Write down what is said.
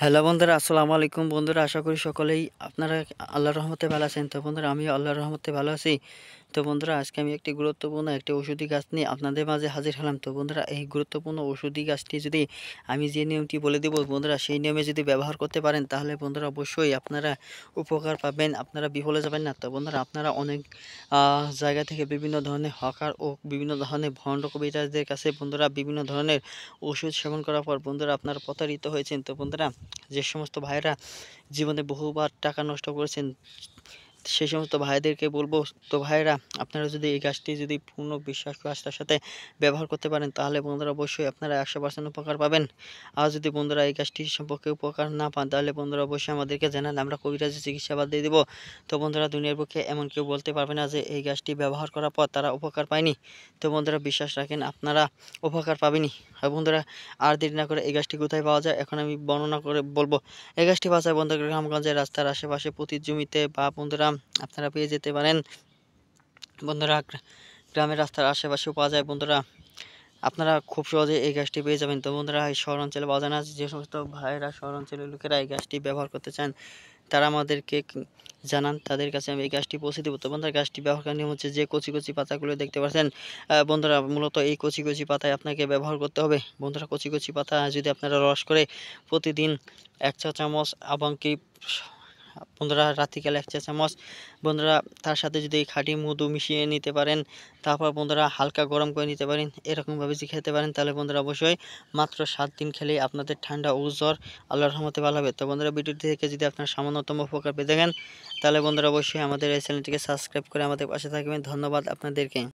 Hello বন্ধুরা, আসসালামু আলাইকুম। বন্ধুরা, আশা করি সকলেই আপনারা আল্লাহর রহমতে ভালো আছেন। তো বন্ধুরা, আমিও আল্লাহর রহমতে ভালো আছি। তো বন্ধুরা, আজকে আমি একটি গুরুত্বপূর্ণ একটি ওষুধি গাছ নিয়ে আপনাদের মাঝে হাজির হলাম। তো বন্ধুরা, এই গুরুত্বপূর্ণ ওষুধি গাছটি যদি আমি যে নিয়মটি বলে দেব বন্ধুরা, সেই নিয়মে যদি ব্যবহার করতে পারেন তাহলে বন্ধুরা অবশ্যই আপনারা উপকার পাবেন, আপনারা বিফলে যাবেন না। তো বন্ধুরা, আপনারা অনেক জায়গা থেকে বিভিন্ন ধরনের হকার ও বিভিন্ন ধরনের ভণ্ড কবিরাজদের কাছে বন্ধুরা বিভিন্ন ধরনের ওষুধ সেবন করার পর বন্ধুরা আপনারা প্রতারিত হয়েছেন। তো বন্ধুরা, যে সমস্ত ভাইরা জীবনে বহুবার টাকা নষ্ট করেছেন সেই সমস্ত ভাইদেরকে বলবো, তো ভাইরা আপনারা যদি এই গাছটি যদি পূর্ণ বিশ্বাস ও আস্থার সাথে ব্যবহার করতে পারেন তাহলে বন্ধুরা অবশ্যই আপনারা 100% উপকার পাবেন। আর যদি বন্ধুরা এই গাছটি সম্পর্কে উপকার না পান তাহলে বন্ধুরা অবশ্যই আমাদেরকে জানান, আমরা কবিরাজি চিকিৎসা বাদ দিয়ে দেবো। তো বন্ধুরা, দুনিয়ার পক্ষে এমন কেউ বলতে পারবে না যে এই গাছটি ব্যবহার করার পর তারা উপকার পায়নি। তো বন্ধুরা, বিশ্বাস রাখেন আপনারা উপকার পাবেনি। আর বন্ধুরা, আর দেরি না করে এই গাছটি কোথায় পাওয়া যায় এখন আমি বর্ণনা করে বলবো। এই গাছটি পাওয়া যায় বন্ধুরা গ্রামগঞ্জের রাস্তার আশেপাশে প্রতি জমিতে, বা বন্ধুরা আপনারা পেয়ে যেতে পারেন বন্ধুরা গ্রামের রাস্তার আশেপাশেও পাওয়া যায়। বন্ধুরা, আপনারা খুব সহজে এই গাছটি পেয়ে যাবেন। তো বন্ধুরা, এই শহর অঞ্চলে পাওয়া যায় না। যে সমস্ত ভাইয়েরা শহর অঞ্চলের লোকেরা এই গাছটি ব্যবহার করতে চান তারা আমাদেরকে জানান, তাদের কাছে আমি এই গাছটি পৌঁছে দেবো। তো বন্ধুরা, গাছটি ব্যবহার করার নিয়ম হচ্ছে যে কচি কচি পাতাগুলো দেখতে পাচ্ছেন বন্ধুরা, মূলত এই কচি কচি পাতায় আপনাকে ব্যবহার করতে হবে। বন্ধুরা, কচি কচি পাতা যদি আপনারা রস করে প্রতিদিন 1 চা চামচ, এবং কি বন্ধুরা রাত্রিকালে 1 চা চামচ বন্ধুরা, তার সাথে যদি খাঁটি মধু মিশিয়ে নিতে পারেন, তারপর বন্ধুরা হালকা গরম করে নিতে পারেন, এরকমভাবে যদি খেতে পারেন তাহলে বন্ধুরা অবশ্যই মাত্র 7 দিন খেলেই আপনাদের ঠান্ডা ও জ্বর আল্লাহর রহমতে ভালো হবে। তো বন্ধুরা, ভিডিওটি থেকে যদি আপনারা সামান্যতম উপকার পেয়ে থাকেন তাহলে বন্ধুরা অবশ্যই আমাদের এই চ্যানেলটিকে সাবস্ক্রাইব করে আমাদের পাশে থাকবেন। ধন্যবাদ আপনাদেরকে।